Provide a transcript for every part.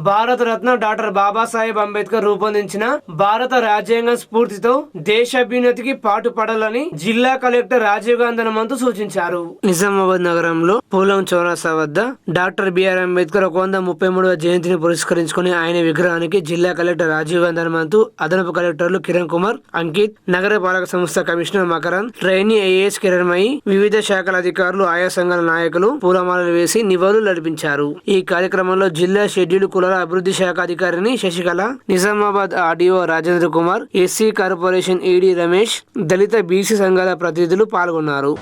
Bharat Ratna doctor Babasaheb Ambedkar రూపొందించిన భారత రాజ్యాంగం స్ఫూర్తితో దేశాభ్యున్నతికి పాటుపడాలని జిల్లా కలెక్టర్ రాజీవ్ గాంధీ హనుమంతు సూచించారు. నిజామాబాద్ నగరంలో పూలం చౌరస్తా వద్ద డాక్టర్ బిఆర్ అంబేద్కర్ 133వ జయంతిని పురస్కరించుకుని ఆయన విగ్రహానికి జిల్లా కలెక్టర్ రాజీవ్ గాంధీ హనుమంతు, అదనపు కలెక్టర్లు కిరణ్ కుమార్, అంకిత్, నగర పాలక సంస్థ commissioner Makarand, trainee IAS Kiranmayi, వివిధ శాఖల అధికారులు, ఆయా సంఘాల నాయకులు పూలమాలలు వేసి నివాళులు అర్పించారు. ఈ కార్యక్రమంలో జిల్లా షెడ్యూల్ కులాల అభివృద్ధి శాఖ అధికారిని Sasikala, Nizamabad RDO Rajendra Kumar, SC corporation ED Ramesh, దళిత బీసీ సంఘాల ప్రతినిధులు పాల్గొన్నారు.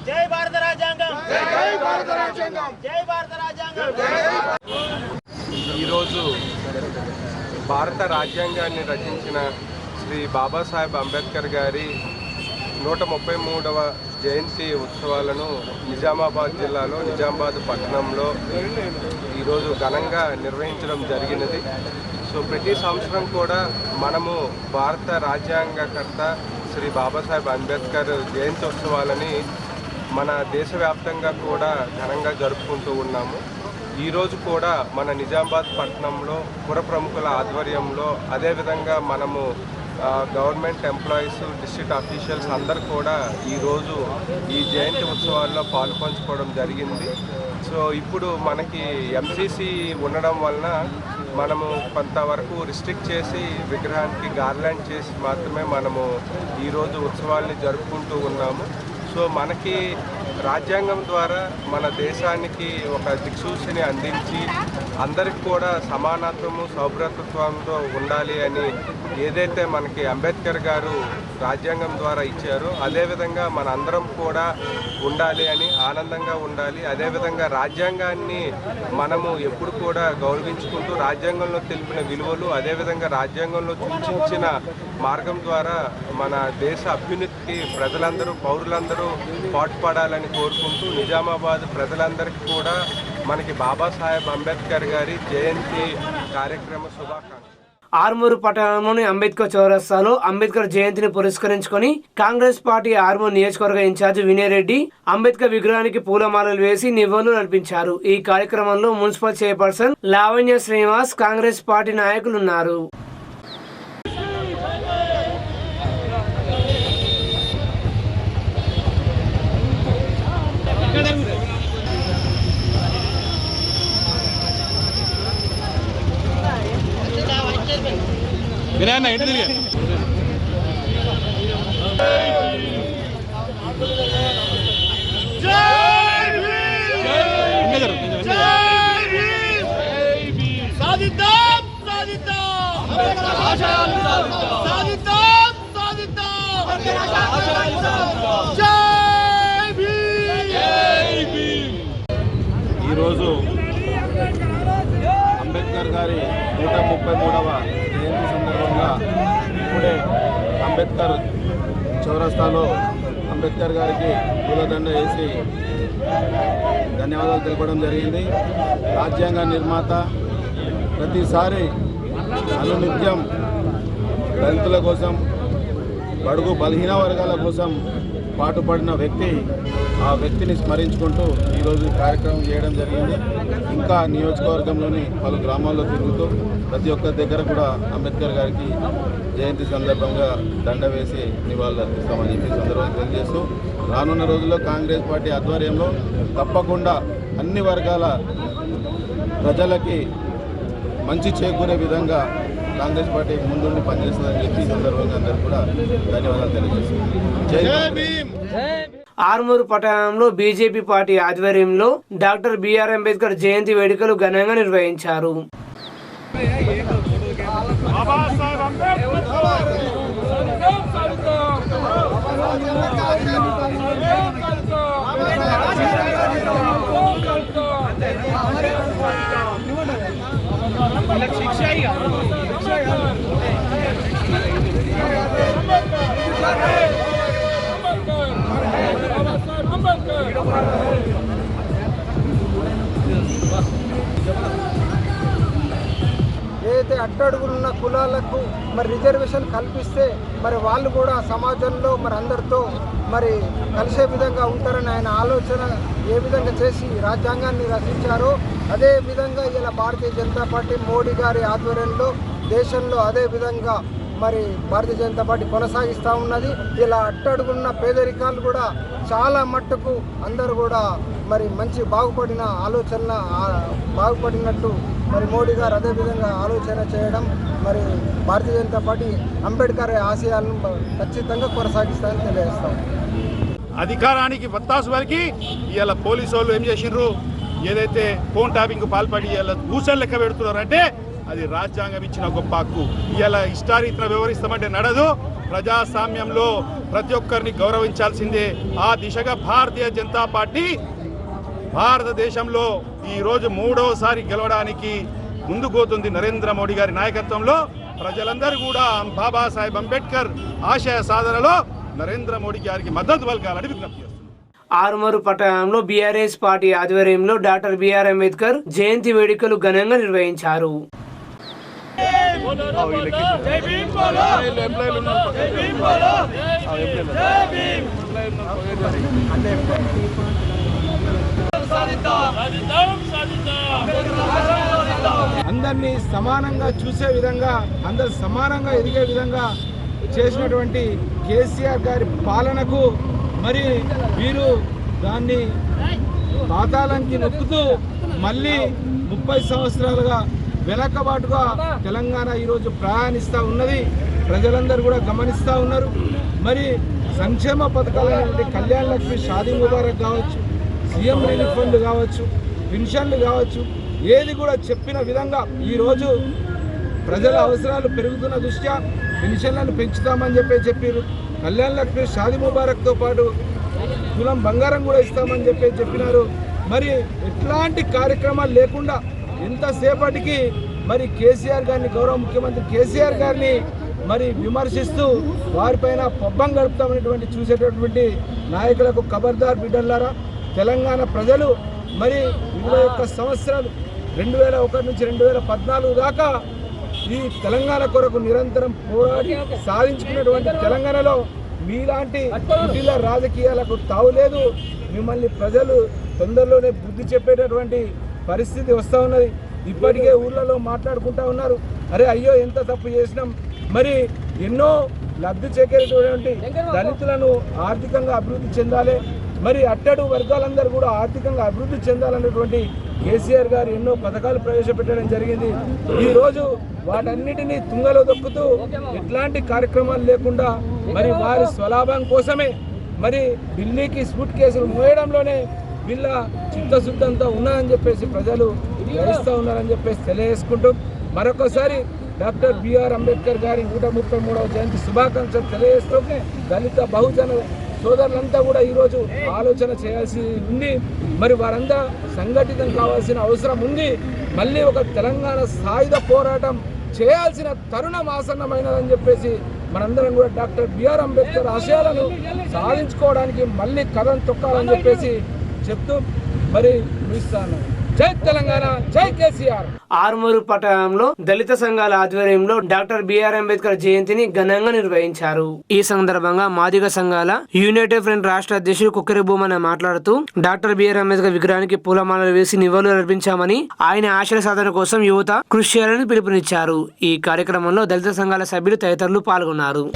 జై భారత రాజ్యాంగం, జై భారత రాజ్యాంగం, జై భారత రాజ్యాంగం. ఈరోజు భారత రాజ్యాంగాన్ని రచించిన శ్రీ బాబాసాహెబ్ అంబేద్కర్ గారి 133వ జయంతి ఉత్సవాలను నిజామాబాద్ జిల్లాలో నిజామాబాద్ పట్టణంలో ఈరోజు ఘనంగా నిర్వహించడం జరిగినది. సో ప్రతి సంవత్సరం కూడా మనము భారత రాజ్యాంగకర్త శ్రీ బాబాసాహెబ్ అంబేద్కర్ జయంతి ఉత్సవాలని మన దేశవ్యాప్తంగా కూడా ఘనంగా జరుపుకుంటూ ఉన్నాము. ఈరోజు కూడా మన నిజామాబాద్ పట్టణంలో పుర ప్రముఖుల ఆధ్వర్యంలో, అదేవిధంగా మనము గవర్నమెంట్ ఎంప్లాయీస్, డిస్ట్రిక్ట్ అఫీషియల్స్ అందరూ కూడా ఈరోజు ఈ జయంతి ఉత్సవాల్లో పాల్పంచుకోవడం జరిగింది. సో ఇప్పుడు మనకి ఎంసీసీ ఉండడం వలన మనము కొంతవరకు రిస్ట్రిక్ట్ చేసి విగ్రహానికి గార్లాండ్ చేసి మాత్రమే మనము ఈరోజు ఉత్సవాల్ని జరుపుకుంటూ ఉన్నాము. సో మనకి రాజ్యాంగం ద్వారా మన దేశానికి ఒక దిక్సూచిని అందించి అందరికి కూడా సమానత్వము, సౌభ్రతత్వంతో ఉండాలి అని ఏదైతే మనకి అంబేద్కర్ గారు రాజ్యాంగం ద్వారా ఇచ్చారో అదేవిధంగా మన అందరం కూడా ఉండాలి అని, ఆనందంగా ఉండాలి. అదేవిధంగా రాజ్యాంగాన్ని మనము ఎప్పుడు కూడా గౌరవించుకుంటూ రాజ్యాంగంలో తెలిపిన విలువలు, అదేవిధంగా రాజ్యాంగంలో సూచించిన మార్గం ద్వారా మన దేశ అభ్యున్నతికి ప్రజలందరూ, పౌరులందరూ పాటుపడాలని కోరుకుంటూ నిజామాబాద్ ప్రజలందరికీ కూడా మనకి బాబాసాహెబ్ అంబేద్కర్ గారి జయంతి కార్యక్రమ శుభాకాంక్షలు. ఆర్మూరు పట్టణంలోని అంబేద్కర్ చౌరస్తాలో అంబేద్కర్ జయంతిని పురస్కరించుకొని కాంగ్రెస్ పార్టీ ఆర్మూరు నియోజకవర్గ ఇన్ఛార్జ్ వినయ్ రెడ్డి అంబేద్కర్ విగ్రహానికి పూలమాలలు వేసి నివాళులు అర్పించారు. ఈ కార్యక్రమంలో municipal chairperson Lavanya Srinivas, Congress party నాయకులు ఉన్నారు. ఈరోజు అంబేద్కర్ గారి 133వ జయంతి సందర్భంగా ఇప్పుడే అంబేద్కర్ చౌరస్తాలో అంబేద్కర్ గారికి పూలదండ వేసి ధన్యవాదాలు తెలపడం జరిగింది. రాజ్యాంగ నిర్మాత ప్రతిసారి అనునిత్యం దళితుల కోసం, బడుగు బలహీన వర్గాల కోసం పాటుపడిన వ్యక్తి, ఆ వ్యక్తిని స్మరించుకుంటూ ఈరోజు కార్యక్రమం చేయడం జరిగింది. ఇంకా నియోజకవర్గంలోని పలు గ్రామాల్లో తిరుగుతూ ప్రతి ఒక్కరి దగ్గర కూడా అంబేద్కర్ గారికి జయంతి సందర్భంగా దండ వేసి నివాళులు అర్పిస్తామని చెప్పి సందర్భంగా తెలియజేస్తూ రానున్న రోజుల్లో కాంగ్రెస్ పార్టీ ఆధ్వర్యంలో తప్పకుండా అన్ని వర్గాల ప్రజలకి మంచి చేకూరే విధంగా కాంగ్రెస్ పార్టీ ముందుండి పనిచేస్తుందని చెప్పి ఈ సందర్భంగా అందరూ కూడా ధన్యవాదాలు తెలియజేస్తున్నారు. ఆర్మూరు పట్టణంలో బీజేపీ పార్టీ ఆధ్వర్యంలో డాక్టర్ బిఆర్ అంబేద్కర్ జయంతి వేడుకలు ఘనంగా నిర్వహించారు. Ambedkar అట్టడుగున్న కులాలకు మరి రిజర్వేషన్ కల్పిస్తే మరి వాళ్ళు కూడా సమాజంలో మరి అందరితో మరి కలిసే విధంగా ఉంటారని ఆయన ఆలోచన ఏ విధంగా చేసి రాజ్యాంగాన్ని రచించారో అదే విధంగా ఇలా భారతీయ జనతా పార్టీ మోడీ గారి ఆధ్వర్యంలో దేశంలో అదే విధంగా మరి భారతీయ జనతా పార్టీ కొనసాగిస్తూ ఉన్నది. ఇలా అట్టడుగున్న పేదరికాలు కూడా చాలా మట్టుకు అందరూ కూడా మరి మంచి బాగుపడినట్టు మరి మోడీ గారు అదేవిధంగా ఆలోచన చేయడం మరి భారతీయ జనతా పార్టీ అంబేద్కర్ ఆశయాలను ఖచ్చితంగా కొనసాగిస్తారని తెలియజేస్తాం. అధికారానికి వత్తాసు వరకు ఇవాళ పోలీసు వాళ్ళు ఏం చేసిండ్రు, ఏదైతే ఫోన్ ట్యాపింగ్ పాల్పడి ఇవాళ కూసలు లెక్క పెడుతున్నారంటే అది రాజ్యాంగం ఇచ్చిన గొప్ప హక్కు. ఇవాళ ఇష్టారీతిన వ్యవహరిస్తామంటే నడదు. ప్రజాస్వామ్యంలో ప్రతి ఒక్కరిని గౌరవించాల్సిందే. ఆ దిశగా భారతీయ జనతా పార్టీ భారతదేశంలో ఈరోజు 3వసారి గెలవడానికి ముందుకు పోతుంది. నరేంద్ర మోడీ గారి నాయకత్వంలో ప్రజలందరూ కూడా బాబాసాహెబ్ అంబేద్కర్ ఆశయ సాధనలో నరేంద్ర మోడీ గారికి మద్దతు పలకాలని విజ్ఞప్తి చేస్తున్నారు. ఆరుమూరు పట్టణంలో బీఆర్ఎస్ పార్టీ ఆధ్వర్యంలో డాక్టర్ బిఆర్ అంబేద్కర్ జయంతి వేడుకలు ఘనంగా నిర్వహించారు. అందరినీ సమానంగా చూసే విధంగా అందరు సమానంగా ఎదిగే విధంగా చేసినటువంటి కేసీఆర్ గారి పాలనకు మరి వీరు దాన్ని పాతాళానికి నొక్కుతూ మళ్ళీ 30 సంవత్సరాలుగా వెనకబాటుగా తెలంగాణ ఈరోజు ప్రయాణిస్తూ ఉన్నది. ప్రజలందరూ కూడా గమనిస్తూ ఉన్నారు. మరి సంక్షేమ పథకాలైనటువంటి కళ్యాణ్ లక్ష్మి, షాదీ ముబారక్ కావచ్చు, సీఎం రిలీఫ్ ఫండ్ కావచ్చు, పెన్షన్లు కావచ్చు, ఏది కూడా చెప్పిన విధంగా ఈరోజు ప్రజల అవసరాలు పెరుగుతున్న దృష్ట్యా పెన్షన్లను పెంచుతామని చెప్పారు. కళ్యాణ్ లక్ష్మి, షాదీ ముబారక్తో పాటు తులం బంగారం కూడా ఇస్తామని చెప్పినారు. మరి ఎట్లాంటి కార్యక్రమాలు లేకుండా ఎంతసేపటికి మరి కేసీఆర్ గారిని, గౌరవ ముఖ్యమంత్రి కేసీఆర్ గారిని మరి విమర్శిస్తూ వారిపైన పబ్బం గడుపుతామనేటువంటి చూసేటటువంటి నాయకులకు ఖబర్దార్ బిడ్డలారా. తెలంగాణ ప్రజలు మరి 21 సంవత్సరాలు 2001 నుంచి 2014 దాకా ఈ తెలంగాణ కొరకు నిరంతరం పోరాడి సాధించుకున్నటువంటి తెలంగాణలో మీలాంటి కుటిల రాజకీయాలకు తావులేదు. మిమ్మల్ని ప్రజలు తొందరలోనే బుద్ధి చెప్పేటటువంటి పరిస్థితి వస్తూ ఉన్నది. ఇప్పటికే ఊర్లలో మాట్లాడుకుంటూ ఉన్నారు, అరే అయ్యో ఎంత తప్పు చేసినాం. మరి ఎన్నో లబ్ధి చేకూరేటువంటి దళితులను ఆర్థికంగా అభివృద్ధి చెందాలి, మరి అట్టడు వర్గాలందరూ కూడా ఆర్థికంగా అభివృద్ధి చెందాలన్నటువంటి కేసీఆర్ గారు ఎన్నో పథకాలు ప్రవేశపెట్టడం జరిగింది. ఈరోజు వాటన్నిటినీ తుంగలో దొక్కుతూ ఎట్లాంటి కార్యక్రమాలు లేకుండా మరి వారి స్వలాభం కోసమే మరి ఢిల్లీకి సూట్ కేసులు మోయడంలోనే వీళ్ళ చిత్తశుద్ధంతో ఉన్నదని చెప్పేసి ప్రజలు గ్రహిస్తూ ఉన్నారని చెప్పేసి తెలియజేసుకుంటూ మరొకసారి డాక్టర్ బిఆర్ అంబేద్కర్ గారి 133వ జయంతి శుభాకాంక్షలు తెలియజేస్తూ దళిత బహుజన సోదరులంతా కూడా ఈరోజు ఆలోచన చేయాల్సి ఉంది. మరి వారంతా సంఘటితం కావాల్సిన అవసరం ఉంది. మళ్ళీ ఒక తెలంగాణ సాయుధ పోరాటం చేయాల్సిన తరుణం ఆసన్నమైనదని చెప్పేసి మనందరం కూడా డాక్టర్ బిఆర్ అంబేద్కర్ ఆశయాలను సాధించుకోవడానికి మళ్ళీ కథం తొక్కాలని చెప్పేసి చెప్తూ మరి ముగిస్తాను. జై తెలంగాణ, జై కేసీఆర్. ఆరుమూరు పట్టణంలో దళిత సంఘాల ఆధ్వర్యంలో డాక్టర్ బిఆర్ అంబేద్కర్ జయంతిని ఘనంగా నిర్వహించారు. ఈ సందర్భంగా మాదిగ సంఘాల యునైటెడ్ ఫ్రంట్ రాష్ట్ర అధ్యక్షుడు కుక్కరి భూమన్న మాట్లాడుతూ డాక్టర్ బిఆర్ అంబేద్కర్ విగ్రహానికి పూలమాలలు వేసి నివాళులు అర్పించామని, ఆయన ఆశయ సాధన కోసం యువత కృషి చేయాలని పిలుపునిచ్చారు. ఈ కార్యక్రమంలో దళిత సంఘాల సభ్యులు తదితరులు పాల్గొన్నారు.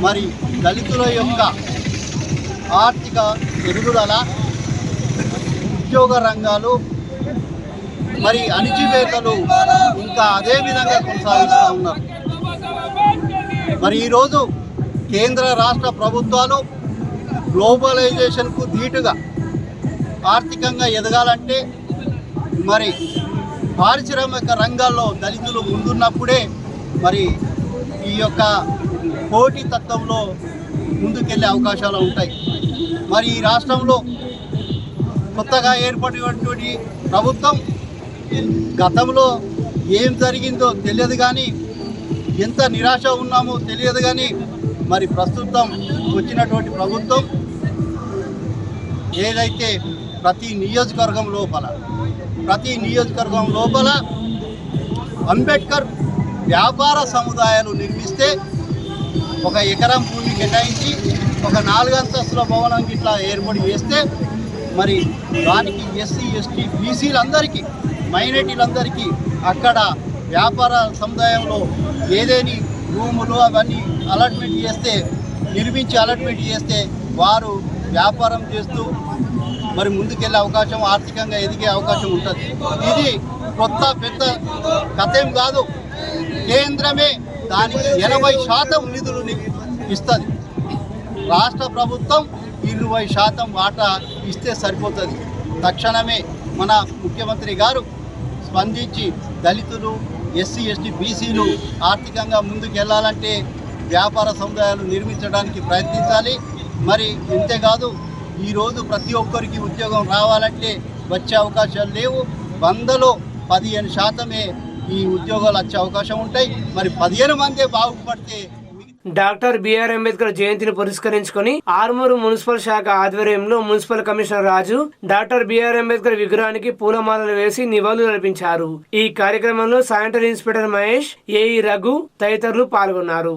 మరి దళితుల యొక్క ఆర్థిక ఎదుగుదల, ఉద్యోగ రంగాలు, మరి అణిచివేతలు ఇంకా అదే విధంగా కొనసాగిస్తూ ఉన్నారు. మరి ఈరోజు కేంద్ర రాష్ట్ర ప్రభుత్వాలు గ్లోబలైజేషన్కు ధీటుగా ఆర్థికంగా ఎదగాలంటే మరి పారిశ్రామిక రంగాల్లో దళితులు ముందున్నప్పుడే మరి ఈ యొక్క పోటీ తత్వంలో ముందుకెళ్ళే అవకాశాలు ఉంటాయి. మరి ఈ రాష్ట్రంలో కొత్తగా ఏర్పడినటువంటి ప్రభుత్వం గతంలో ఏం జరిగిందో తెలియదు కానీ, ఎంత నిరాశ ఉన్నామో తెలియదు కానీ, మరి ప్రస్తుతం వచ్చినటువంటి ప్రభుత్వం ఏదైతే ప్రతి నియోజకవర్గం లోపల అంబేద్కర్ వ్యాపార సముదాయాలు నిర్మిస్తే ఒక ఎకరం భూమి కేటాయించి ఒక 4 అంతస్తుల భవనం ఇట్లా ఏర్పాటు చేస్తే మరి దానికి ఎస్సీ ఎస్టీ బీసీలందరికీ మైనారిటీలందరికీ అక్కడ వ్యాపార సముదాయంలో ఏదేని రూములు అవన్నీ నిర్మించి అలాట్మెంట్ చేస్తే వారు వ్యాపారం చేస్తూ మరి ముందుకెళ్ళే అవకాశం, ఆర్థికంగా ఎదిగే అవకాశం ఉంటుంది. ఇది కొత్త పెద్ద కథేం కాదు. కేంద్రమే దానికి 80% నిధులు ఇస్తుంది. రాష్ట్ర ప్రభుత్వం 20% వాటా ఇస్తే సరిపోతుంది. తక్షణమే మన ముఖ్యమంత్రి గారు స్పందించి దళితులు, ఎస్సీ ఎస్టీ బీసీలు ఆర్థికంగా ముందుకు వెళ్ళాలంటే వ్యాపార సముదాయాలు నిర్మించడానికి ప్రయత్నించాలి. మరి ఇంతేకాదు, ఈరోజు ప్రతి ఒక్కరికి ఉద్యోగం రావాలంటే వచ్చే అవకాశాలు లేవు. 100లో 15% ఈ ఉద్యోగాలు వచ్చే అవకాశం ఉంటాయి. మరి 15 మందే బాగుపడితే. డాక్టర్ బిఆర్ అంబేద్కర్ జయంతిని పురస్కరించుకొని ఆర్మూరు మున్సిపల్ శాఖ ఆధ్వర్యంలో మున్సిపల్ కమిషనర్ రాజు డాక్టర్ బిఆర్ అంబేద్కర్ విగ్రహానికి పూలమాలలు వేసి నివాళులు అర్పించారు. ఈ కార్యక్రమంలో sanitary inspector Mahesh, AE Raghu తదితరులు పాల్గొన్నారు.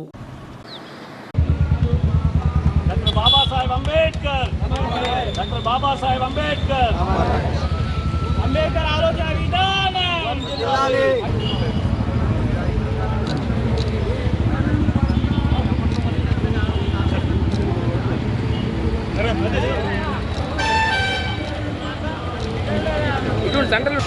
అంబేద్కర్ ఆలోచన విధానం సెంట్రల్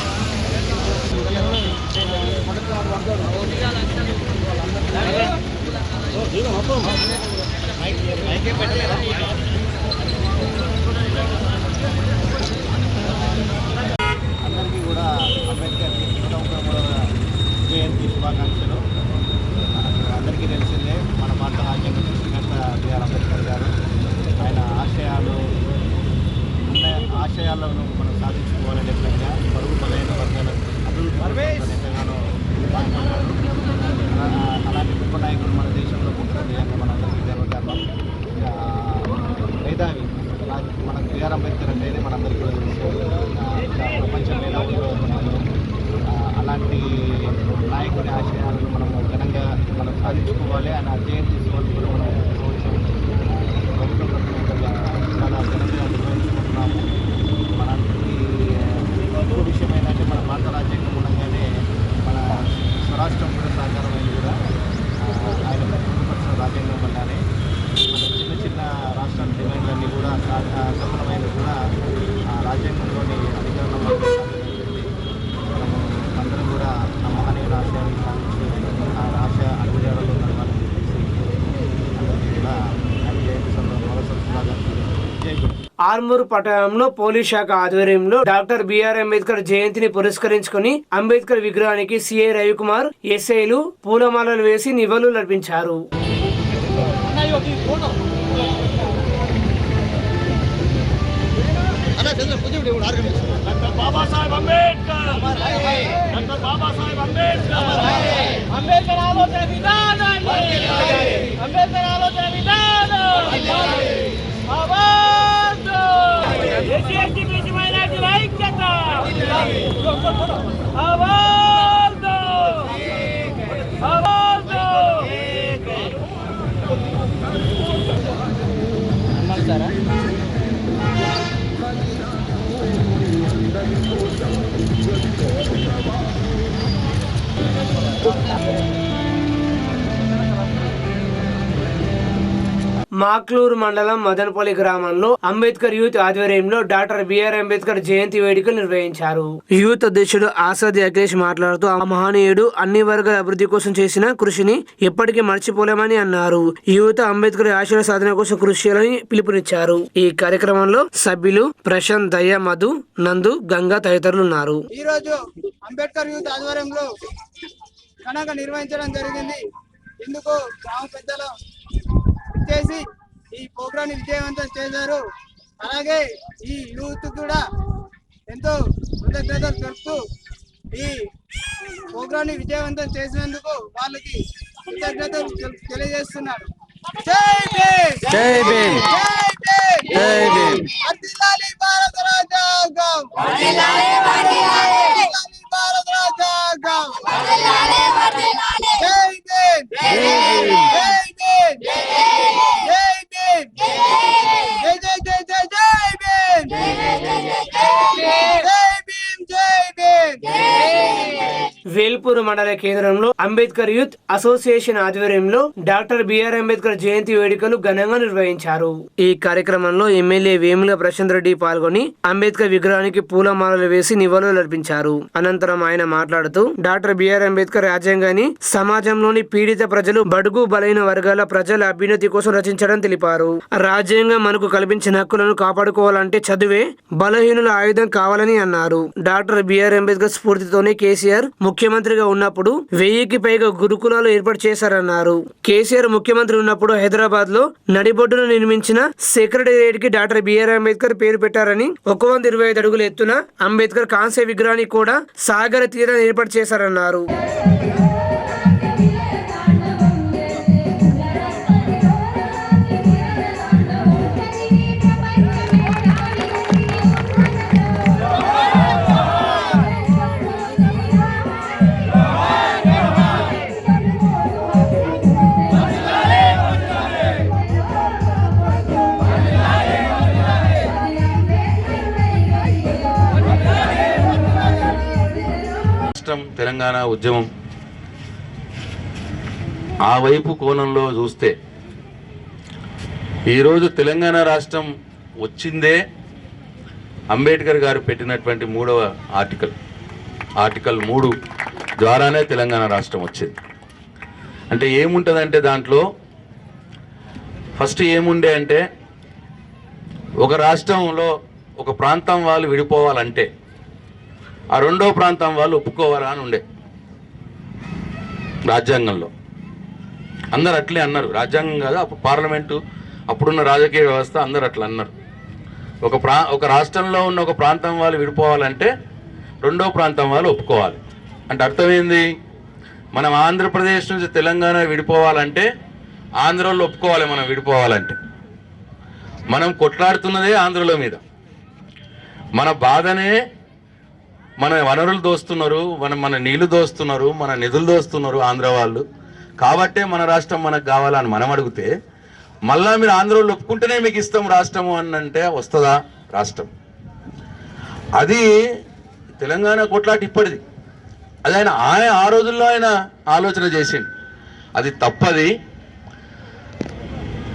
అందరికీ కూడా అంబేద్కర్ 133వ జయంతి శుభాకాంక్షలు. అందరికీ తెలిసిందే, మన భారత రాజ్యాంగ సృష్టికర్త బిఆర్ అంబేద్కర్ గారు ఆయన ఆశయాలను మనం సాధించుకోవాలని డెఫినెట్గా బడుగు బలైన వర్గాల అభివృద్ధి ఎంతగానో అలాంటి గొప్ప నాయకులు మన దేశంలో పుట్టిన మనందరికీ గర్వకారణం. మేధావి మనకు బిఆర్ అంబేద్కర్ అంటేనే మనందరికీ కూడా తెలుసు. ప్రపంచం ఎలా ఉందో అలాంటి నాయకుడి ఆశయాలను మనం ఘనంగా మనం సాధించుకోవాలి. ఆయన జయంతి కూడా మనం ప్రభుత్వం చాలా ఘనంగా నిర్వహించుకుంటున్నాము. మనందరికీ ఇంకో విషయం ఏంటంటే, మన భారత రాజ్యాంగం మూలంగానే మన స్వరాష్ట్రం కూడా సాకారమైంది కూడా ఆయన పొందుపరిచిన రాజ్యాంగం వల్లనే. మన చిన్న రాష్ట్రాల డిమాండ్లన్నీ కూడా సఫలమైనవి కూడా రాజ్యాంగంలోని అధికారంలో అందరం కూడా ఆ మహనీయుల ఆశయాన్ని సాధించి ఆ ఆశ అడుగుజాడలో నడవాలని అందరికీ కూడా జయంతి సందర్భంగా ఆర్మూరు పట్టణంలో పోలీస్ శాఖ ఆధ్వర్యంలో డాక్టర్ బిఆర్ అంబేద్కర్ జయంతిని పురస్కరించుకుని అంబేద్కర్ విగ్రహానికి సిఐ రవికుమార్, ఎస్ఐలు పూలమాలలు వేసి నివాళులు అర్పించారు. బాబాసాహెబ్ అంబేద్కర్ ఆలోచన విధానం ఎస్సీ బీసీ మైనారిటీల ఐక్యత మాక్లూరు మండలం మదనపల్లి గ్రామంలో అంబేద్కర్ యూత్ ఆధ్వర్యంలో డాక్టర్ బిఆర్ అంబేద్కర్ జయంతి వేడుకలు నిర్వహించారు. యూత్ అధ్యక్షుడు ఆసాది అఖిలేష్ మాట్లాడుతూ ఆ మహనీయుడు అన్ని వర్గాల అభివృద్ధి కోసం చేసిన కృషిని ఎప్పటికీ మర్చిపోలేమని అన్నారు. యూత్ అంబేద్కర్ ఆశయ సాధన కోసం కృషి చేయాలని పిలుపునిచ్చారు. ఈ కార్యక్రమంలో సభ్యులు ప్రశాంత్, దయ్య, మధు, నందు, గంగా తదితరులు ఉన్నారు. ఈ రోజు అంబేద్కర్ యూత్ ఆధ్వర్యంలో ఘనంగా నిర్వహించడం జరిగింది. ఇందుకు గ్రామ పెద్దలు చేసి ఈ ప్రోగ్రామ్ విజయవంతం చేశారు. అలాగే ఈ యూత్ కూడా ఎంతో కృతజ్ఞతలు తెలుపుతూ ఈ ప్రోగ్రామ్ ని విజయవంతం చేసినందుకు వాళ్ళకి కృతజ్ఞతలు తెలియజేస్తున్నారు. జై భీమ్, జై భీమ్, జై భీమ్. వర్ధిల్లాలి భారత రాజ్యాంగం, వర్ధిల్లాలి భారత రాజ్యాంగం. జై భీమ్, జై భీమ్, జై భీమ్, జై జై జై జై జై భీమ్, జై భీమ్, జై భీమ్. వేల్పూర్ మండల కేంద్రంలో అంబేద్కర్ యూత్ అసోసియేషన్ ఆధ్వర్యంలో డాక్టర్ బిఆర్ అంబేద్కర్ జయంతి వేడుకలు ఘనంగా నిర్వహించారు. ఈ కార్యక్రమంలో ఎమ్మెల్యే వేముల ప్రశాంత్ రెడ్డి పాల్గొని అంబేద్కర్ విగ్రహానికి పూలమాలలు వేసి నివాళులర్పించారు. అనంతరం ఆయన మాట్లాడుతూ డాక్టర్ బిఆర్ అంబేద్కర్ రాజ్యాంగాన్ని సమాజంలోని పీడిత ప్రజలు, బడుగు బలైన వర్గాల ప్రజల అభ్యున్నతి కోసం రచించడం తెలిపారు. రాజ్యాంగం మనకు కల్పించిన హక్కులను కాపాడుకోవాలంటే చదువే బలహీనుల ఆయుధం కావాలని అన్నారు. డాక్టర్ బిఆర్ అంబేద్కర్ స్ఫూర్తితోనే కేసీఆర్ ముఖ్యమంత్రిగా ఉన్నప్పుడు 1000కి పైగా గురుకులాలు ఏర్పాటు చేశారన్నారు. కేసీఆర్ ముఖ్యమంత్రి ఉన్నప్పుడు హైదరాబాద్ లో నడిబొడ్డును నిర్మించిన సెక్రటేరియట్ కి డాక్టర్ బిఆర్ అంబేద్కర్ పేరు పెట్టారని, 125 అడుగుల ఎత్తున అంబేద్కర్ కాంస్య విగ్రహాన్ని కూడా సాగర తీరాన్ని ఏర్పాటు చేశారన్నారు. తెలంగాణ ఉద్యమం ఆ వైపు కోణంలో చూస్తే ఈరోజు తెలంగాణ రాష్ట్రం వచ్చిందే అంబేద్కర్ గారు పెట్టినటువంటి 3వ ఆర్టికల్ 3 ద్వారానే తెలంగాణ రాష్ట్రం వచ్చింది. అంటే ఏముంటుందంటే దాంట్లో ఫస్ట్ ఏముండే అంటే ఒక రాష్ట్రంలో ఒక ప్రాంతం వాళ్ళు విడిపోవాలంటే ఆ రెండో ప్రాంతం వాళ్ళు ఒప్పుకోవాలా అని ఉండే రాజ్యాంగంలో. అందరు అట్లే అన్నారు. రాజ్యాంగం కాదు, అప్పుడు పార్లమెంటు, అప్పుడున్న రాజకీయ వ్యవస్థ అందరు అట్లా అన్నారు. ఒక రాష్ట్రంలో ఉన్న ఒక ప్రాంతం వాళ్ళు విడిపోవాలంటే రెండో ప్రాంతం వాళ్ళు ఒప్పుకోవాలి. అంటే అర్థమైంది, మనం ఆంధ్రప్రదేశ్ నుంచి తెలంగాణ విడిపోవాలంటే ఆంధ్రలో ఒప్పుకోవాలి. మనం విడిపోవాలంటే మనం కొట్లాడుతున్నదే ఆంధ్రలో మీద. మన బాధనే మన వనరులు దోస్తున్నారు, మన నీళ్లు దోస్తున్నారు, మన నిధులు దోస్తున్నారు ఆంధ్ర వాళ్ళు. కాబట్టే మన రాష్ట్రం మనకు కావాలని మనం అడిగితే మళ్ళా మీరు ఆంధ్రలో ఒప్పుకుంటేనే మీకు ఇస్తాం రాష్ట్రము అని అంటే వస్తుందా రాష్ట్రం? అది తెలంగాణ కొట్లాట ఇప్పటిది. అది ఆయన ఆ రోజుల్లో ఆయన ఆలోచన చేసిండు. అది తప్పది.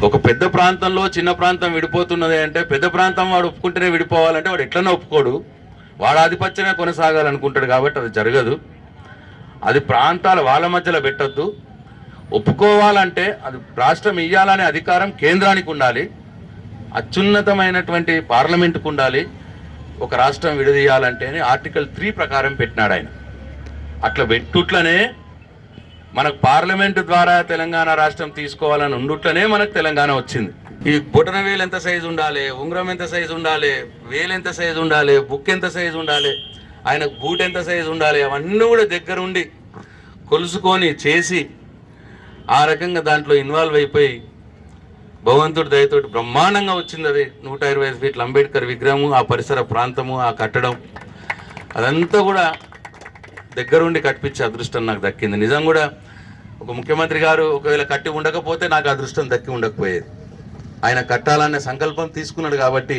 ఒక పెద్ద ప్రాంతంలో చిన్న ప్రాంతం విడిపోతున్నది అంటే పెద్ద ప్రాంతం వాడు ఒప్పుకుంటేనే విడిపోవాలంటే వాడు ఎట్లనే ఒప్పుకోడు, వాడు ఆధిపత్యమే కొనసాగాలనుకుంటాడు. కాబట్టి అది జరగదు. అది ప్రాంతాల వాళ్ళ మధ్యలో పెట్టద్దు. ఒప్పుకోవాలంటే అది రాష్ట్రం ఇయ్యాలనే అధికారం కేంద్రానికి ఉండాలి, అత్యున్నతమైనటువంటి పార్లమెంటుకు ఉండాలి. ఒక రాష్ట్రం విడదీయాలంటే ఆర్టికల్ 3 ప్రకారం పెట్టినాడు ఆయన. అట్లా పెట్టుట్లనే మనకు పార్లమెంటు ద్వారా తెలంగాణ రాష్ట్రం తీసుకోవాలని ఉండుట్లనే మనకు తెలంగాణ వచ్చింది. ఈ బొటన వేలు ఎంత సైజు ఉండాలి, ఉంగరం ఎంత సైజు ఉండాలి, వేలు ఎంత సైజు ఉండాలి, బుక్ ఎంత సైజు ఉండాలి, ఆయనకు బూట్ ఎంత సైజు ఉండాలి, అవన్నీ కూడా దగ్గరుండి కొలుసుకొని చేసి ఆ రకంగా దాంట్లో ఇన్వాల్వ్ అయిపోయి భగవంతుడి దయతోటి బ్రహ్మాండంగా వచ్చింది. అది 125 ఫీట్ల అంబేద్కర్ విగ్రహము, ఆ పరిసర ప్రాంతము, ఆ కట్టడం, అదంతా కూడా దగ్గరుండి కట్టించే అదృష్టం నాకు దక్కింది. నిజం కూడా ఒక ముఖ్యమంత్రి గారు ఒకవేళ కట్టి ఉండకపోతే నాకు అదృష్టం దక్కి ఉండకపోయేది. ఆయన కట్టాలనే సంకల్పం తీసుకున్నాడు కాబట్టి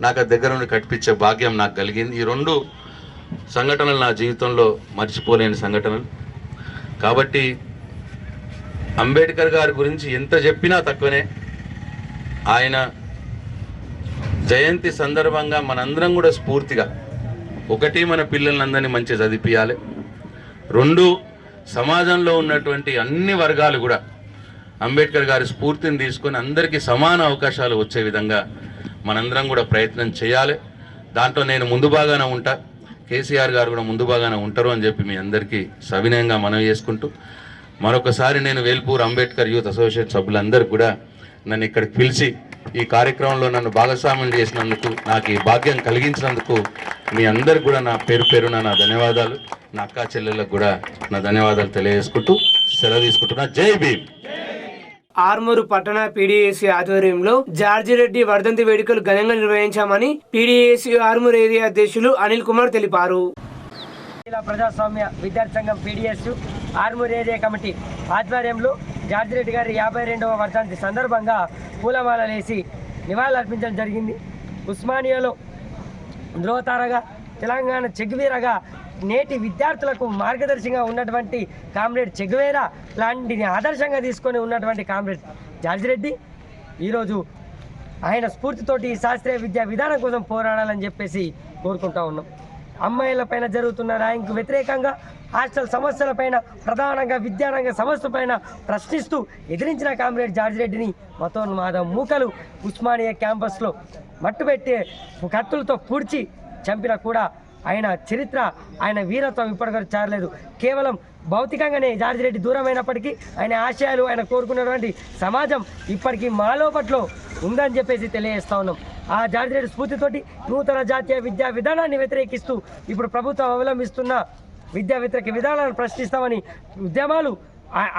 నాకు దగ్గర నుండి కట్టించే భాగ్యం నాకు కలిగింది. ఈ 2 సంఘటనలు నా జీవితంలో మర్చిపోలేని సంఘటనలు. కాబట్టి అంబేద్కర్ గారి గురించి ఎంత చెప్పినా తక్కువనే. ఆయన జయంతి సందర్భంగా మనందరం కూడా స్ఫూర్తిగా, 1 మన పిల్లలందరినీ మంచిగా చదివించాలి, 2 సమాజంలో ఉన్నటువంటి అన్ని వర్గాలు కూడా అంబేద్కర్ గారి స్ఫూర్తిని తీసుకొని అందరికీ సమాన అవకాశాలు వచ్చే విధంగా మనందరం కూడా ప్రయత్నం చేయాలి. దాంట్లో నేను ముందు బాగానే ఉంటా, కేసీఆర్ గారు కూడా ముందు బాగానే ఉంటారు అని చెప్పి మీ అందరికీ సవినయంగా మనవి చేసుకుంటూ, మరొకసారి నేను వేల్పూర్ అంబేద్కర్ యూత్ అసోసియేషన్ సభ్యులందరూ కూడా నన్ను ఇక్కడికి పిలిచి ఈ కార్యక్రమంలో నన్ను భాగస్వామ్యం చేసినందుకు, నాకు ఈ భాగ్యం కలిగించినందుకు మీ అందరికి కూడా నా పేరున నా ధన్యవాదాలు. నా అక్కా చెల్లెళ్ళకు కూడా నా ధన్యవాదాలు తెలియజేసుకుంటూ సెలవు తీసుకుంటున్నా. జై భీమ్. ఆర్మూరు పట్టణ పీడీఏసీ ఆధ్వర్యంలో జార్జిరెడ్డి వర్ధంతి వేడుకలు ఘనంగా నిర్వహించామని పీడీఏసీ ఆర్మూరు ఏరియా అధ్యక్షులు అనిల్ కుమార్ తెలిపారు. ప్రజాస్వామ్య విద్యార్థి సంఘం పీడీఎస్ ఆర్మూరు ఏరియా కమిటీ ఆధ్వర్యంలో జార్జిరెడ్డి గారి 52వ వర్ధంతి సందర్భంగా పూలమాలలేసి నివాళులు అర్పించడం జరిగింది. ఉస్మానియాలో ధ్రువతారగా, తెలంగాణ చెగువీరగా, నేటి విద్యార్థులకు మార్గదర్శిగా ఉన్నటువంటి కామ్రేడ్ చెగువేరా లాంటిని ఆదర్శంగా తీసుకొని ఉన్నటువంటి కామ్రేడ్ జార్జిరెడ్డి ఈరోజు ఆయన స్ఫూర్తితోటి శాస్త్రీయ విద్యా విధానం కోసం పోరాడాలని చెప్పేసి కోరుకుంటా ఉన్నాం. అమ్మాయిలపైన జరుగుతున్న ర్యాంకు వ్యతిరేకంగా, హాస్టల్ సమస్యలపైన, ప్రధానంగా విద్యారంగ సమస్యలపైన ప్రశ్నిస్తూ ఎదిరించిన కామ్రేడ్ జార్జిరెడ్డిని మతోన్మాద మూకలు ఉస్మానియా క్యాంపస్లో మట్టుపెట్టి కత్తులతో పూడ్చి చంపినా కూడా ఆయన చరిత్ర, ఆయన వీరత్వం ఇప్పటివరకు చారలేదు. కేవలం భౌతికంగానే జార్జిరెడ్డి దూరమైనప్పటికీ ఆయన ఆశయాలు, ఆయన కోరుకున్నటువంటి సమాజం ఇప్పటికీ మాలోపట్లో ఉందని చెప్పేసి తెలియజేస్తా ఉన్నాం. ఆ జార్జిరెడ్డి స్ఫూర్తితోటి నూతన జాతీయ విద్యా విధానాన్ని వ్యతిరేకిస్తూ ఇప్పుడు ప్రభుత్వం అవలంబిస్తున్న విద్యా వ్యతిరేక విధానాలను ప్రశ్నిస్తామని ఉద్యమాలు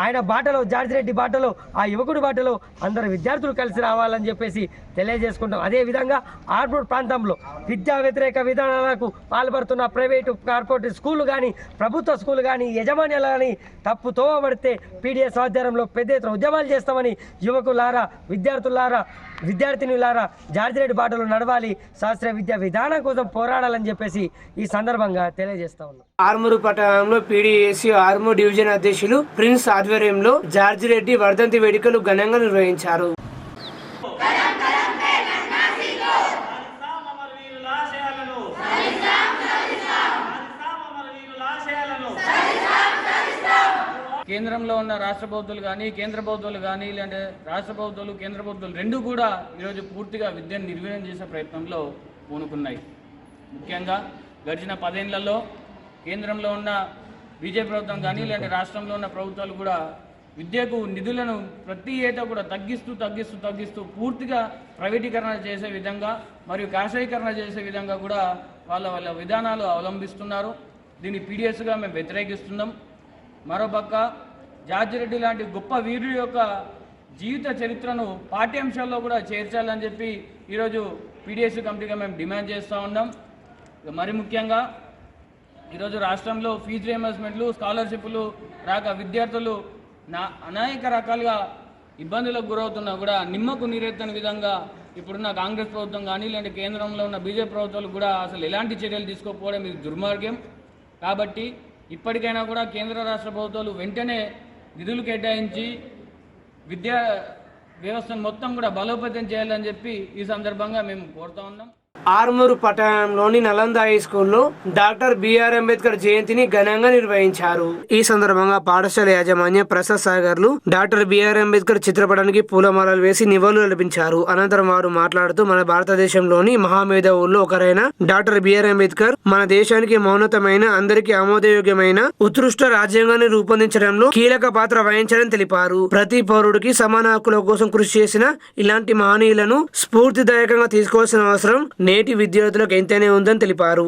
ఆయన బాటలో, జార్జిరెడ్డి బాటలో, ఆ యువకుడి బాటలో అందరు విద్యార్థులు కలిసి రావాలని చెప్పేసి తెలియజేసుకుంటాం. అదేవిధంగా ఆర్మూర్ ప్రాంతంలో విద్యా వ్యతిరేక విధానాలకు పాల్పడుతున్న ప్రైవేటు కార్పొరేట్ స్కూళ్ళు కానీ, ప్రభుత్వ స్కూళ్ళు కానీ, యజమాన్యాలు కానీ తప్పుతోవ పడితే పీడీఎస్ ఆధ్వర్యంలో పెద్ద ఎత్తున ఉద్యమాలు చేస్తామని యువకులారా, విద్యార్థులారా, విద్యార్థినులారా జార్జిరెడ్డి బాటలో నడవాలి, శాస్త్రీయ విద్యా విధానం కోసం పోరాడాలని చెప్పేసి ఈ సందర్భంగా తెలియజేస్తా ఉన్నాం. ఆర్మూరు పట్టణంలో పీడీఏసీ ఆర్మూరు డివిజన్ అధ్యక్షులు ప్రిన్స్ ఆధ్వర్యంలో జార్జిరెడ్డి వర్ధంతి వేడుకలు ఘనంగా నిర్వహించారు. కేంద్రంలో ఉన్న రాష్ట్ర ప్రభుత్వాలు కానీ, కేంద్ర ప్రభుత్వాలు కానీ, లేదంటే రాష్ట్ర ప్రభుత్వాలు, కేంద్ర ప్రభుత్వాలు రెండు కూడా ఈరోజు పూర్తిగా విద్యను నిర్వీర్యం చేసే ప్రయత్నంలో పూనుకున్నాయి. ముఖ్యంగా గడిచిన 10 ఏళ్లలో కేంద్రంలో ఉన్న బీజేపీ ప్రభుత్వం కానీ, లేదంటే రాష్ట్రంలో ఉన్న ప్రభుత్వాలు కూడా విద్యకు నిధులను ప్రతి ఏటా కూడా తగ్గిస్తూ పూర్తిగా ప్రైవేటీకరణ చేసే విధంగా మరియు కాషాయీకరణ చేసే విధంగా కూడా వాళ్ళ విధానాలు అవలంబిస్తున్నారు. దీన్ని పీడీఎస్గా మేము వ్యతిరేకిస్తున్నాం. మరోపక్క జార్జిరెడ్డి లాంటి గొప్ప వీరుడి యొక్క జీవిత చరిత్రను పాఠ్యాంశాల్లో కూడా చేర్చాలని చెప్పి ఈరోజు పీడీఎస్ కమిటీగా మేము డిమాండ్ చేస్తూ ఉన్నాం. మరి ముఖ్యంగా ఈరోజు రాష్ట్రంలో ఫీజు రియంబర్స్మెంట్లు, స్కాలర్షిప్లు రాక విద్యార్థులు అనేక రకాలుగా ఇబ్బందులకు గురవుతున్నా కూడా నిమ్మకు నీరెత్తని విధంగా ఇప్పుడున్న కాంగ్రెస్ ప్రభుత్వం కానీ, లేదంటే కేంద్రంలో ఉన్న బీజేపీ ప్రభుత్వాలు కూడా అసలు ఎలాంటి చర్యలు తీసుకోకపోవడం ఇది దుర్మార్గం. కాబట్టి ఇప్పటికైనా కూడా కేంద్ర రాష్ట్ర ప్రభుత్వాలు వెంటనే నిధులు కేటాయించి విద్యా వ్యవస్థను మొత్తం కూడా బలోపేతం చేయాలని చెప్పి ఈ సందర్భంగా మేము కోరుతా ఉన్నాం. ఆర్మూరు పట్టణంలోని నలంద హై స్కూల్లో డాక్టర్ బిఆర్ అంబేద్కర్ జయంతిని ఘనంగా నిర్వహించారు. ఈ సందర్భంగా పాఠశాల యాజమాన్య ప్రసాద్ సాగర్లు డాక్టర్ బిఆర్ అంబేద్కర్ చిత్రపటానికి పూలమాలలు వేసి నివాళులు అర్పించారు. అనంతరం వారు మాట్లాడుతూ మన భారతదేశంలోని మహామేధావుల్లో ఒకరైన డాక్టర్ బిఆర్ అంబేద్కర్ మన దేశానికి మౌనతమైన, అందరికీ ఆమోదయోగ్యమైన ఉత్కృష్ట రాజ్యాంగాన్ని రూపొందించడంలో కీలక పాత్ర వహించడం తెలిపారు. ప్రతి పౌరుడికి సమాన హక్కుల కోసం కృషి చేసిన ఇలాంటి మహనీయులను స్ఫూర్తిదాయకంగా తీసుకోవాల్సిన అవసరం నేటి విద్యార్థులకు ఎంతైనా ఉందని తెలిపారు.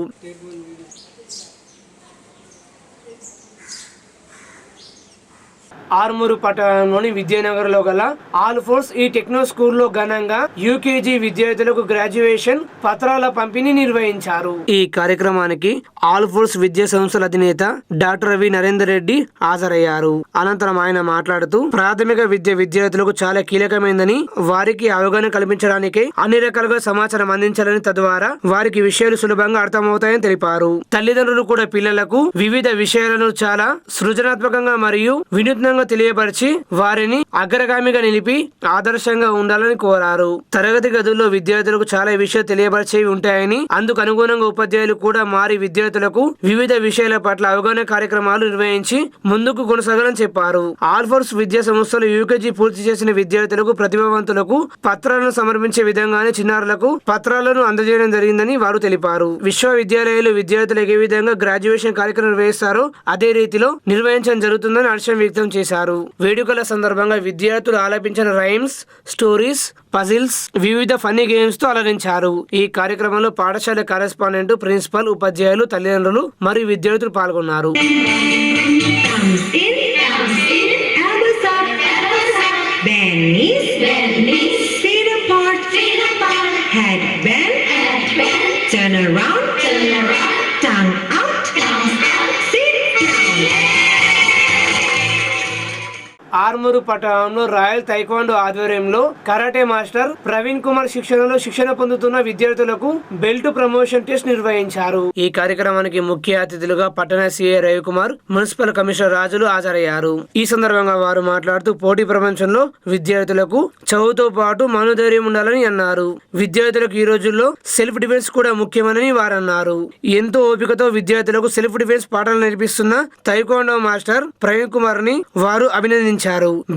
ఆర్మూరు పట్టణంలోని విద్యానగర్లో గల ఆల్ ఫోర్స్ ఈ టెక్నో స్కూల్లో ఘనంగా యూకేజీ విద్యార్థులకు గ్రాడ్యుయేషన్ పత్రాల పంపిణీ నిర్వహించారు. ఈ కార్యక్రమానికి ఆల్ ఫోర్స్ విద్యా సంస్థల అధినేత డాక్టర్ వి నరేందర్ రెడ్డి హాజరయ్యారు. అనంతరం ఆయన మాట్లాడుతూ ప్రాథమిక విద్య విద్యార్థులకు చాలా కీలకమైందని, వారికి అవగాహన కల్పించడానికి అన్ని రకాలుగా సమాచారం అందించాలని, తద్వారా వారికి విషయాలు సులభంగా అర్థమవుతాయని తెలిపారు. తల్లిదండ్రులు కూడా పిల్లలకు వివిధ విషయాలను చాలా సృజనాత్మకంగా మరియు వినూత్నంగా తెలియపరిచి వారిని అగ్రగామిగా నిలిపి ఆదర్శంగా ఉండాలని కోరారు. తరగతి గదుల్లో విద్యార్థులకు చాలా విషయాలు తెలియపరిచేవి ఉంటాయని, అందుకు అనుగుణంగా ఉపాధ్యాయులు కూడా మారి విద్యార్థులకు వివిధ విషయాల పట్ల అవగాహన కార్యక్రమాలు నిర్వహించి ముందుకు కొనసాగాలని చెప్పారు. ఆల్ ఫోర్స్ విద్యా సంస్థలు యూకేజీ పూర్తి చేసిన విద్యార్థులకు, ప్రతిభావంతులకు పత్రాలను సమర్పించే విధంగానే చిన్నారులకు పత్రాలను అందజేయడం జరిగిందని వారు తెలిపారు. విశ్వవిద్యాలయాలు విద్యార్థులకు ఏ విధంగా గ్రాడ్యుయేషన్ కార్యక్రమం నిర్వహిస్తారో అదే రీతిలో నిర్వహించడం జరుగుతుందని హర్షం వ్యక్తం చేశారు. చేశారు. వేడుకల సందర్భంగా విద్యార్థులు ఆలపించిన రైమ్స్, స్టోరీస్, పజిల్స్, వివిధ ఫన్నీ గేమ్స్ తో అలరించారు. ఈ కార్యక్రమంలో పాఠశాల కరెస్పాండెంట్, ప్రిన్సిపల్, ఉపాధ్యాయులు, తల్లిదండ్రులు మరియు విద్యార్థులు పాల్గొన్నారు. Turn around, tongue out, sit down. Armoor పట్టణంలో రాయల్ తైక్వాండో ఆధ్వర్యంలో కరాటే మాస్టర్ ప్రవీణ్ కుమార్ శిక్షణలో శిక్షణ పొందుతున్న విద్యార్థులకు బెల్ట్ ప్రమోషన్ టెస్ట్ నిర్వహించారు. ఈ కార్యక్రమానికి ముఖ్య అతిథులుగా పట్టణ సిఐ రవికుమార్, మున్సిపల్ కమిషనర్ రాజులు హాజరయ్యారు. ఈ సందర్భంగా వారు మాట్లాడుతూ పోటీ ప్రపంచంలో విద్యార్థులకు చదువుతో పాటు మనోధైర్యం ఉండాలని అన్నారు. విద్యార్థులకు ఈ రోజుల్లో సెల్ఫ్ డిఫెన్స్ కూడా ముఖ్యమని వారు అన్నారు. ఎంతో ఓపికతో విద్యార్థులకు సెల్ఫ్ డిఫెన్స్ పాఠాలు నేర్పిస్తున్న తైక్వాండో మాస్టర్ ప్రవీణ్ కుమార్ ని వారు అభినందించారు.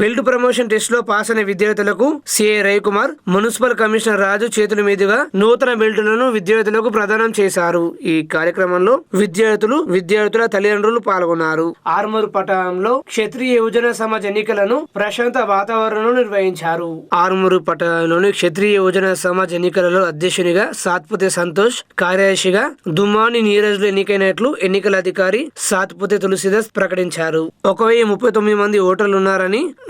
బెల్ట్ ప్రమోషన్ టెస్ట్ లో పాస్ అయిన విద్యార్థులకు సిఐ రవికుమార్, మున్సిపల్ కమిషనర్ రాజు చేతుల మీదుగా నూతన బెల్టులను విద్యార్థులకు ప్రదానం చేశారు. ఈ కార్యక్రమంలో విద్యార్థుల తల్లిదండ్రులు పాల్గొన్నారు. ఆర్మూరు పట్టణంలో క్షత్రియ యువజన సమాజ్ ఎన్నికలను ప్రశాంత వాతావరణంలో నిర్వహించారు. ఆర్మూరు పట్టణంలోని క్షత్రియ యువజన సమాజ్ ఎన్నికలలో అధ్యక్షునిగా సాత్పుతే సంతోష్, కార్యదర్శిగా దుమ్మాని నీరజ్లు ఎన్నికైనట్లు ఎన్నికల అధికారి సాత్పుతే తులసిదాస్ ప్రకటించారు. 1039 మంది ఓటర్లు ఉన్నారని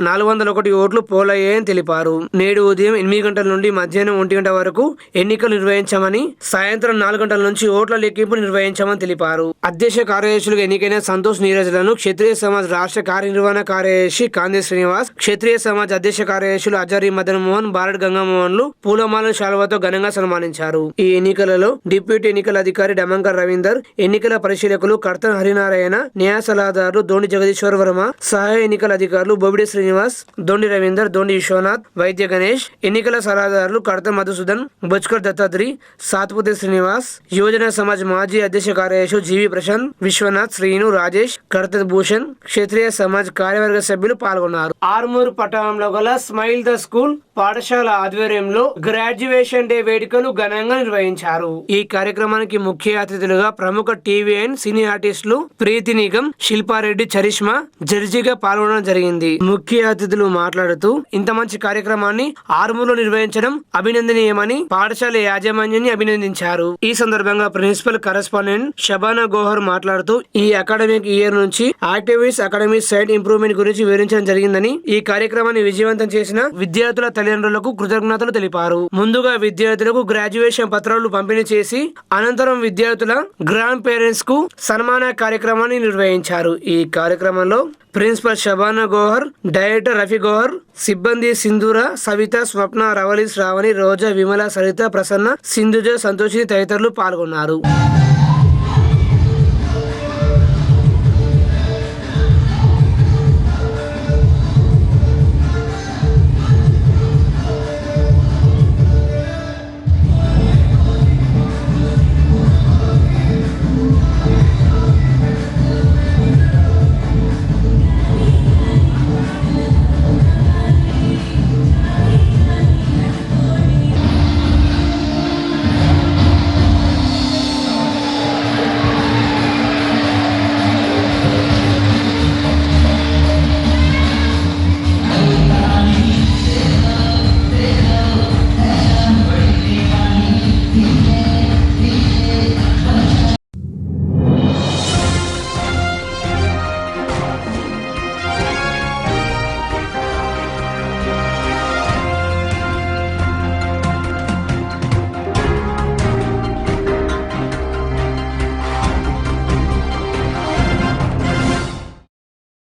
401 ఓట్లు పోలయ్యాయని తెలిపారు. నేడు ఉదయం 8 గంటల నుండి మధ్యాహ్నం 1 గంట వరకు ఎన్నికలు నిర్వహించామని, సాయంత్రం 4 గంటల నుంచి ఓట్ల లెక్కింపు నిర్వహించామని తెలిపారు. అధ్యక్ష కార్యదర్శులుగా ఎన్నికైన సంతోష్ నీరజ్లను క్షత్రియ సమాజ్ రాష్ట్ర కార్యనిర్వహణ కార్యదర్శి కాందే శ్రీనివాస్, క్షత్రియ సమాజ్ అధ్యక్ష కార్యదర్శులు అజారి మదన్ మోహన్, భారత్ గంగామోహన్లు పూలమాల శాలువతో ఘనంగా సన్మానించారు. ఈ ఎన్నికలలో డిప్యూటీ ఎన్నికల అధికారి డమంకర్ రవీందర్, ఎన్నికల పరిశీలకులు కర్తన్ హరినారాయణ, న్యాయ సలహాదారులు దోండి జగదీశ్వర్ వర్మ, సహాయ ఎన్నికల అధికారులు బొబిడి శ్రీనివాస్, దొండి రవీందర్, దొండి విశ్వనాథ్, వైద్య గణేష్, ఎన్నికల సలహాదారులు కర్త మధుసూదన్, బొచ్కర్ దత్తాత్రి, సాత్పుతే శ్రీనివాస్, యువజన సమాజ్ మాజీ అధ్యక్ష కార్యదర్శులు జీవి ప్రశాంత్, విశ్వనాథ్, శ్రీను, రాజేష్, కర్త భూషణ్, క్షత్రియ సమాజ్ కార్యవర్గ సభ్యులు పాల్గొన్నారు. ఆర్మూరు పట్టణంలో గల స్మైల్ ద స్కూల్ పాఠశాల ఆధ్వర్యంలో గ్రాడ్యుయేషన్ డే వేడుకలు ఘనంగా నిర్వహించారు. ఈ కార్యక్రమానికి ముఖ్య అతిథులుగా ప్రముఖ టీవీ అండ్ సినీ ఆర్టిస్టులు ప్రీతి నిగం, శిల్పారెడ్డి, చరిష్మా జడ్జిగా పాల్గొనడం జరిగింది. ముఖ్య అతిథులు మాట్లాడుతూ ఇంత మంచి కార్యక్రమాన్ని ఆర్మూరులో నిర్వహించడం అభినందనీయమని పాఠశాల యాజమాన్యాన్ని అభినందించారు. ఈ సందర్భంగా ప్రిన్సిపల్ కరెస్పాండెంట్ షబానా గోహర్ మాట్లాడుతూ ఈ అకాడమిక్ ఇయర్ నుంచి యాక్టివిటీస్ అకాడమిక్ సైడ్ ఇంప్రూవ్మెంట్ గురించి వివరించడం జరిగిందని, ఈ కార్యక్రమాన్ని విజయవంతం చేసిన విద్యార్థుల తల్లిదండ్రులకు కృతజ్ఞతలు తెలిపారు. ముందుగా విద్యార్థులకు గ్రాడ్యుయేషన్ పత్రాలు పంపిణీ చేసి అనంతరం విద్యార్థుల గ్రాండ్ పేరెంట్స్ కు సన్మాన కార్యక్రమాన్ని నిర్వహించారు. ఈ కార్యక్రమంలో ప్రిన్సిపల్ షబానా గోహర్, డైరెక్టర్ రఫీ గోహర్, సిబ్బంది సింధూర, సవిత, స్వప్న, రవలి, శ్రావణి, రోజా, విమల, సరిత, ప్రసన్న, సింధుజ, సంతోషి తదితరులు పాల్గొన్నారు.